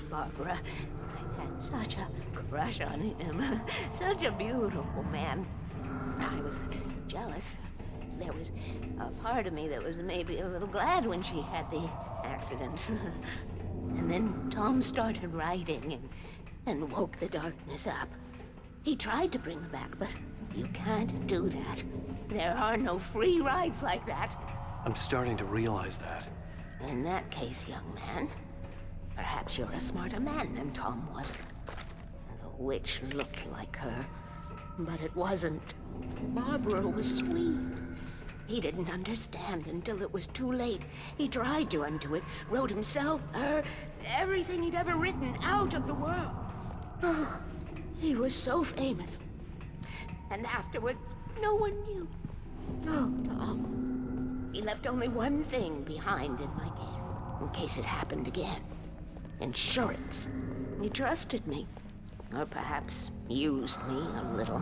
Barbara. I had such a crush on him. Such a beautiful man. I was jealous. There was a part of me that was maybe a little glad when she had the accident. And then Tom started writing and woke the darkness up. He tried to bring her back, but you can't do that. There are no free rides like that. I'm starting to realize that. In that case, young man, perhaps you're a smarter man than Tom was. The witch looked like her, but it wasn't. Barbara was sweet. He didn't understand until it was too late. He tried to undo it, wrote himself, her, everything he'd ever written out of the world. Oh, he was so famous. And afterward, no one knew. Oh, Tom. He left only one thing behind in my care, in case it happened again. Insurance. He trusted me. Or perhaps used me a little.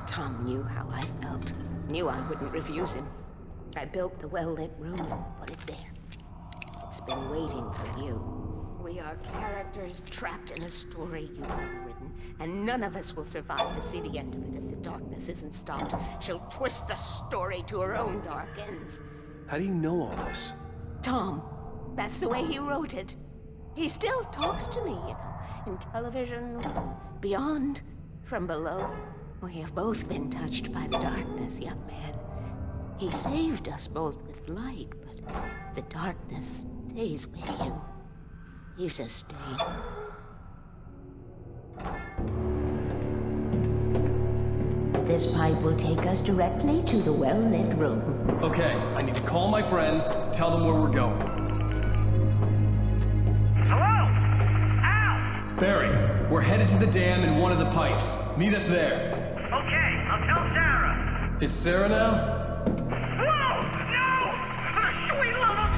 Tom knew how I felt. Knew I wouldn't refuse him. I built the well-lit room and put it there. It's been waiting for you. We are characters trapped in a story you have written, and none of us will survive to see the end of it if the darkness isn't stopped. She'll twist the story to her own dark ends. How do you know all this? Tom, that's the way he wrote it. He still talks to me, you know, in television, beyond, from below. We have both been touched by the darkness, young man. He saved us both with light, but the darkness stays with you. Leaves a stain. This pipe will take us directly to the well-lit room. Okay, I need to call my friends, tell them where we're going. Hello? Al! Barry, we're headed to the dam in one of the pipes. Meet us there. Okay, I'll tell Sarah. It's Sarah now? Whoa! No! For the sweet love of...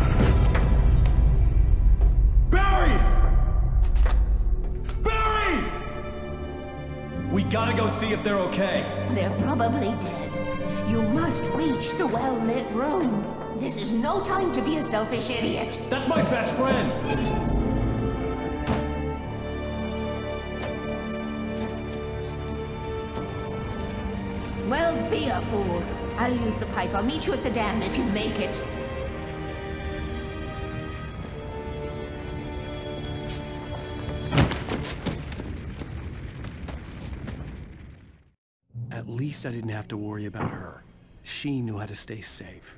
Barry! Barry! We gotta go see if they're okay. They're probably dead. You must reach the well-lit room. This is no time to be a selfish idiot. That's my best friend! Well, be a fool. I'll use the pipe. I'll meet you at the dam if you make it. At least I didn't have to worry about her. She knew how to stay safe.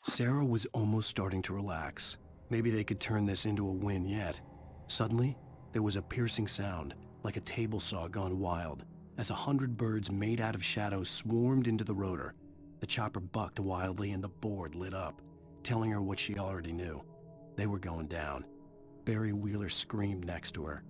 Sarah was almost starting to relax. Maybe they could turn this into a win yet. Suddenly, there was a piercing sound, like a table saw gone wild, as 100 birds made out of shadows swarmed into the rotor. The chopper bucked wildly and the board lit up, telling her what she already knew. They were going down. Barry Wheeler screamed next to her.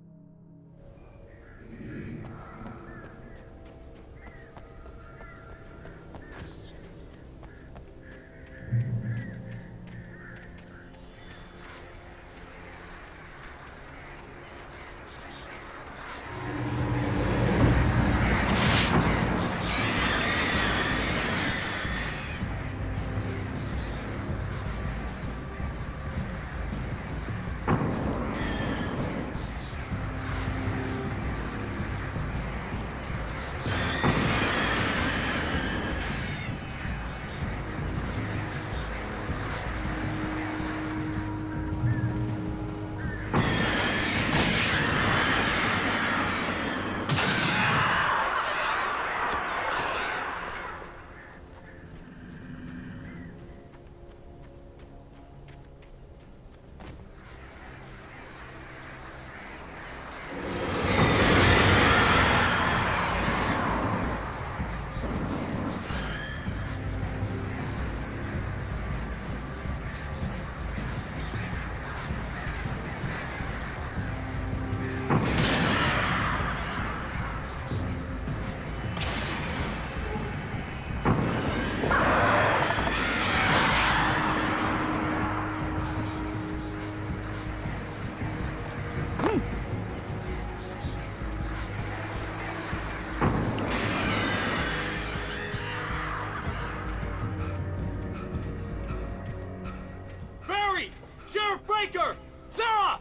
Sarah!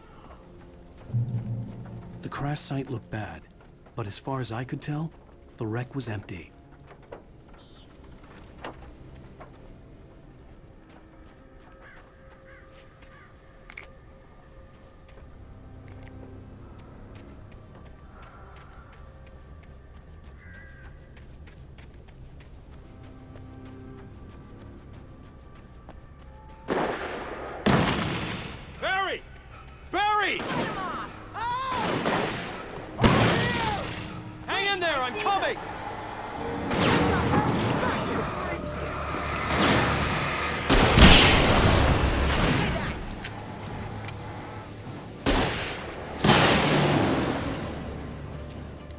The crash site looked bad, but as far as I could tell, the wreck was empty. Barry! Hang in there, I'm coming!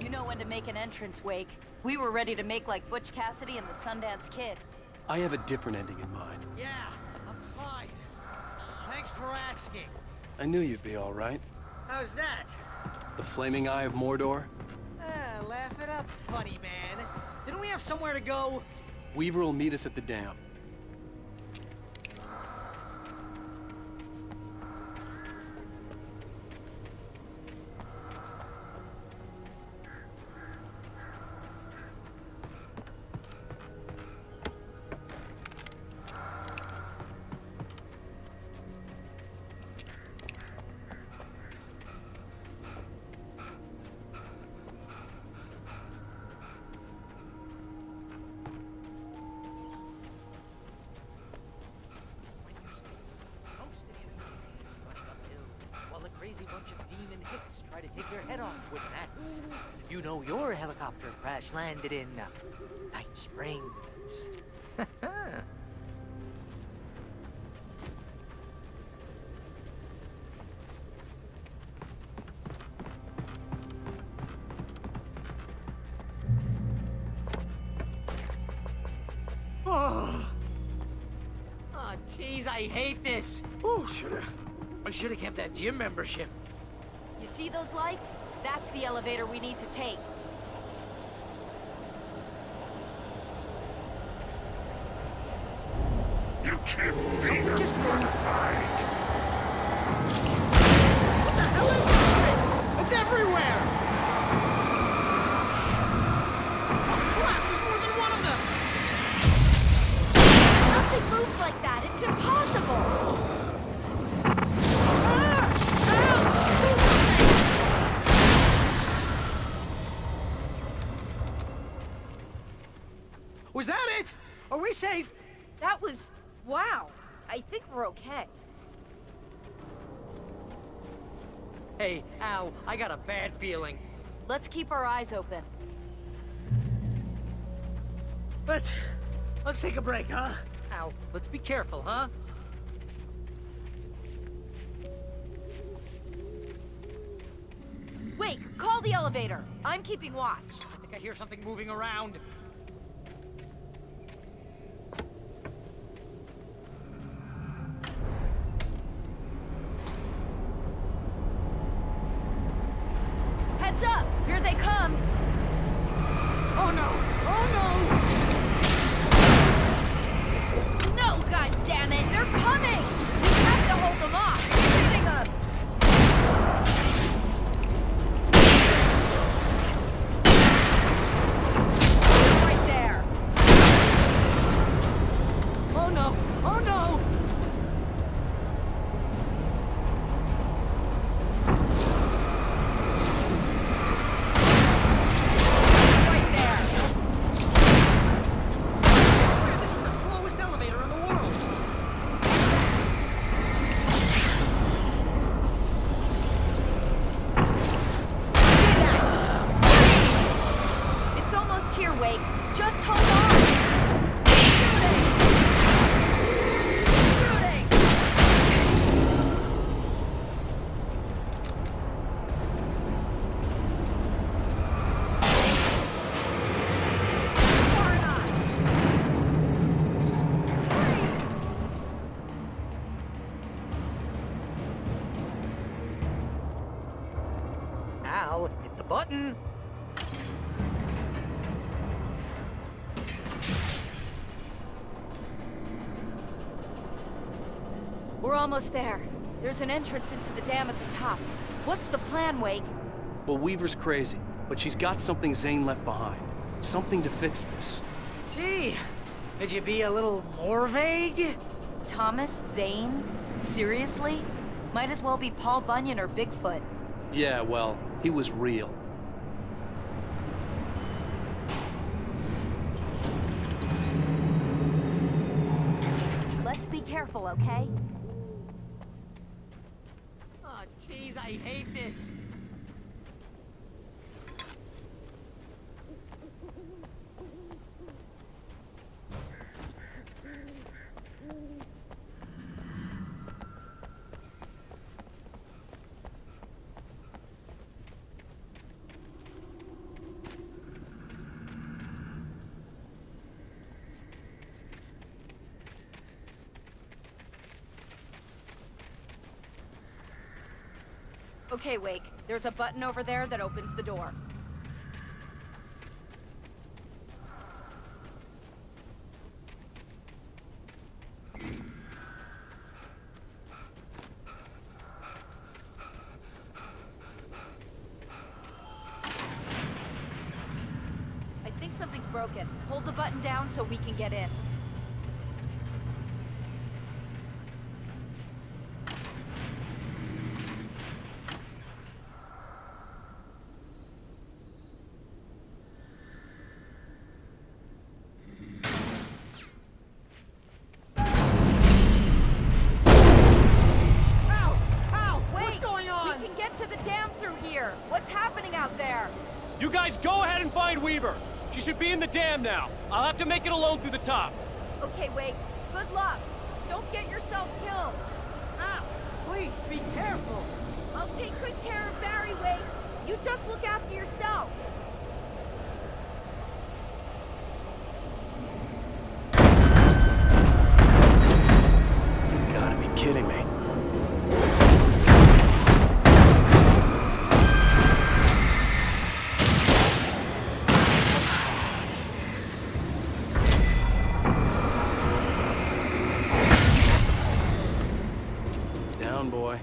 You know when to make an entrance, Wake. We were ready to make like Butch Cassidy and the Sundance Kid. I have a different ending in mind. Yeah, I'm fine. Thanks for asking. I knew you'd be all right. How's that? The flaming eye of Mordor? Laugh it up, funny man. Didn't we have somewhere to go? Weaver will meet us at the dam. Crazy bunch of demon hicks try to take your head off with an axe. You know your helicopter crash landed in Night Springs. Oh, jeez, I hate this. Oh, I should have kept that gym membership. You see those lights? That's the elevator we need to take. You can't leave Something just moved. my What the hell is that? It's everywhere! Oh crap, there's more than one of them! Nothing moves like that. It's impossible. Was that it? Are we safe? That was... wow. we're okay. Hey, Al, I got a bad feeling. Let's keep our eyes open. Let's take a break, huh? Al, let's be careful, huh? Wait, call the elevator. I'm keeping watch. I think I hear something moving around. Heads up! Here they come! Oh no! Oh no! No, goddammit! They're coming! We have to hold them off! Keep hitting them! They're right there! Oh no! Oh no! Right there! I swear this is the slowest elevator in the world! It's almost here, Wake. Just hold on! Shooting! Far enough! Al, hit the button! We're almost there. There's an entrance into the dam at the top. What's the plan, Wake? Well, Weaver's crazy, but she's got something Zane left behind. Something to fix this. Gee, could you be a little more vague? Thomas Zane? Seriously? Might as well be Paul Bunyan or Bigfoot. Yeah, well, he was real. Let's be careful, okay? Oh, jeez, I hate this. Okay, Wake. There's a button over there that opens the door. I think something's broken. Hold the button down so we can get in. What's happening out there? You guys go ahead and find Weaver. She should be in the dam now. I'll have to make it alone through the top. Okay, Wake. Good luck. Don't get yourself killed. Ow! Please, be careful. I'll take good care of Barry, Wake. You just look after yourself. You gotta be kidding me. Down, boy.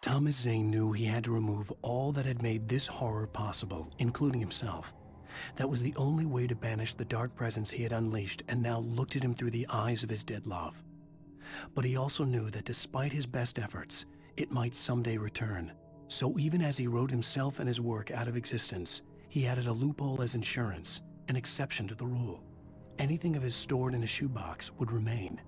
Thomas Zane knew he had to remove all that had made this horror possible, including himself. That was the only way to banish the dark presence he had unleashed and now looked at him through the eyes of his dead love. But he also knew that despite his best efforts, it might someday return. So even as he wrote himself and his work out of existence, he added a loophole as insurance. an exception to the rule. Anything of his stored in a shoebox would remain.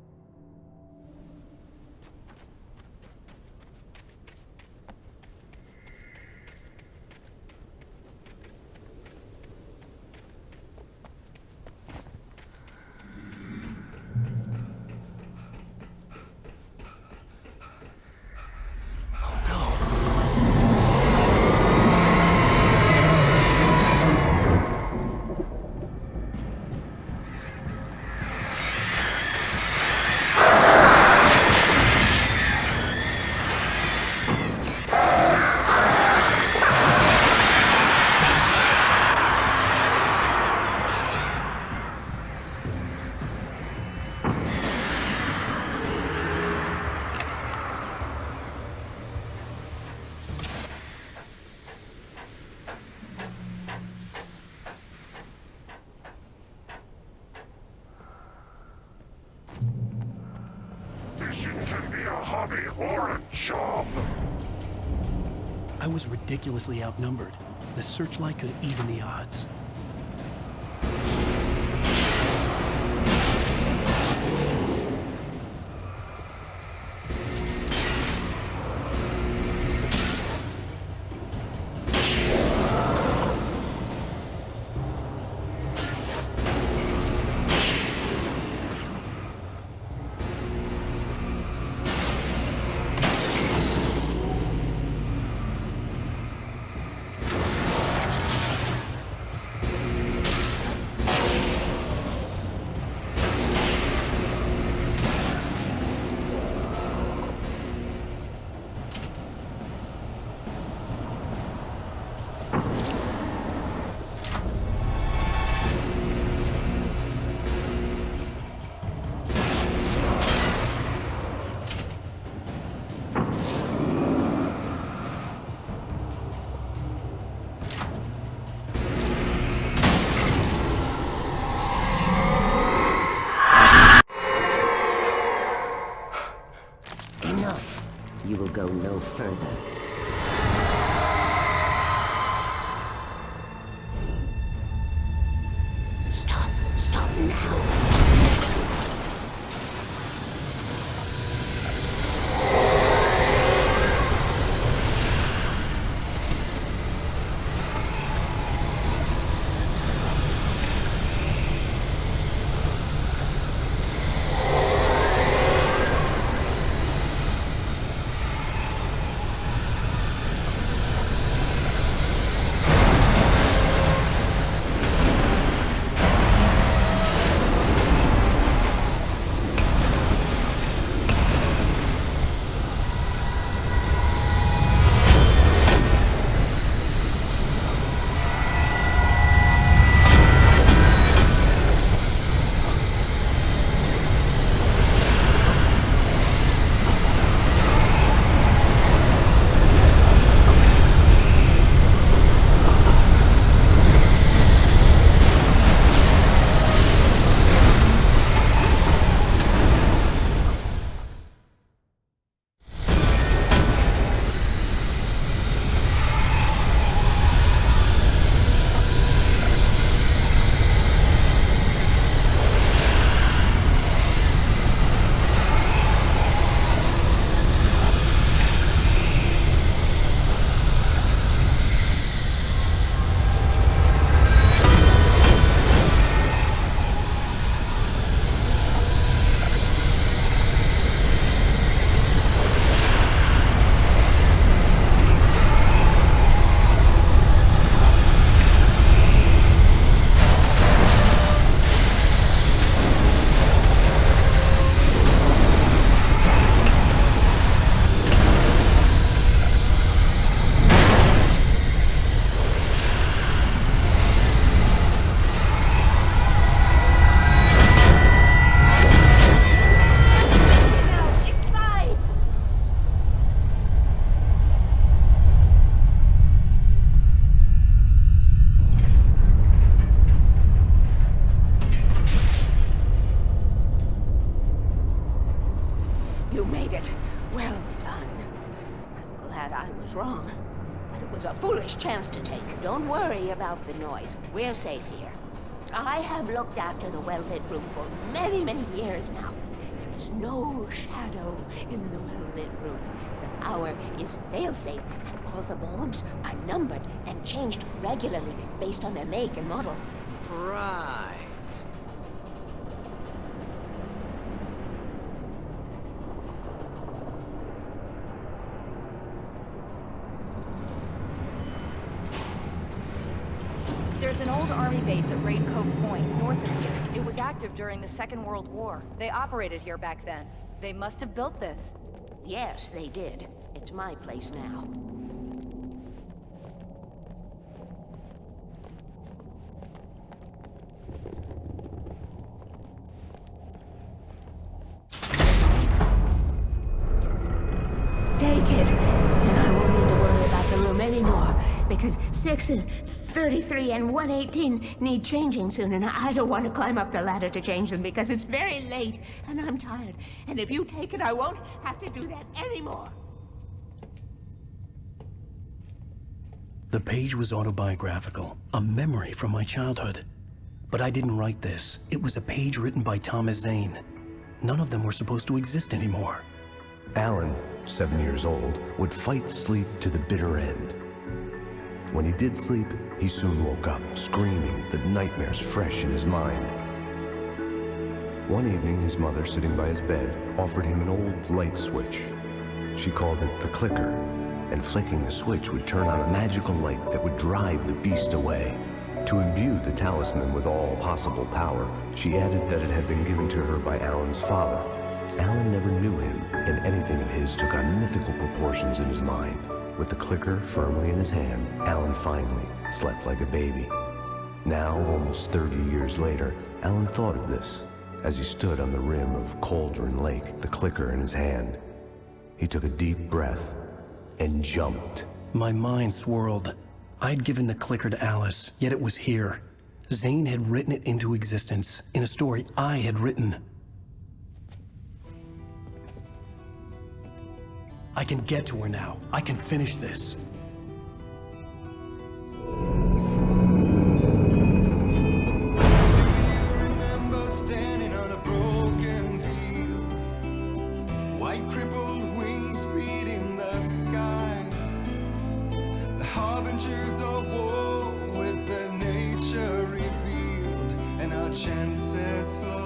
Fishing can be a hobby or a job. I was ridiculously outnumbered. The searchlight could even the odds. Enough. You will go no further. Stop. Stop now. You made it. Well done. I'm glad I was wrong. But it was a foolish chance to take. Don't worry about the noise. We're safe here. I have looked after the well-lit room for many, many years now. There is no shadow in the well-lit room. The power is fail-safe, and all the bulbs are numbered and changed regularly based on their make and model. Right. There's an old army base at Raid Cove Point, north of here. It was active during the Second World War. They operated here back then. They must have built this. Yes, they did. It's my place now. Take it, and I won't need to worry about the room anymore, because 6 and 33 and 118 need changing soon, and I don't want to climb up the ladder to change them because it's very late, and I'm tired. And if you take it, I won't have to do that anymore. The page was autobiographical, a memory from my childhood. But I didn't write this. It was a page written by Thomas Zane. None of them were supposed to exist anymore. Alan, 7 years old, would fight sleep to the bitter end. When he did sleep, he soon woke up, screaming, the nightmares fresh in his mind. One evening, his mother, sitting by his bed, offered him an old light switch. She called it the clicker, and flicking the switch would turn on a magical light that would drive the beast away. To imbue the talisman with all possible power, she added that it had been given to her by Alan's father. Alan never knew him, and anything of his took on mythical proportions in his mind. With the clicker firmly in his hand, Alan finally slept like a baby. Now, almost 30 years later, Alan thought of this as he stood on the rim of Cauldron Lake, the clicker in his hand. He took a deep breath and jumped. My mind swirled. I'd given the clicker to Alice, yet it was here. Zane had written it into existence in a story I had written. I can get to her now. I can finish this. Remember standing on a broken field, white crippled wings beating the sky, the harbingers of war with their nature revealed, and our chances flow.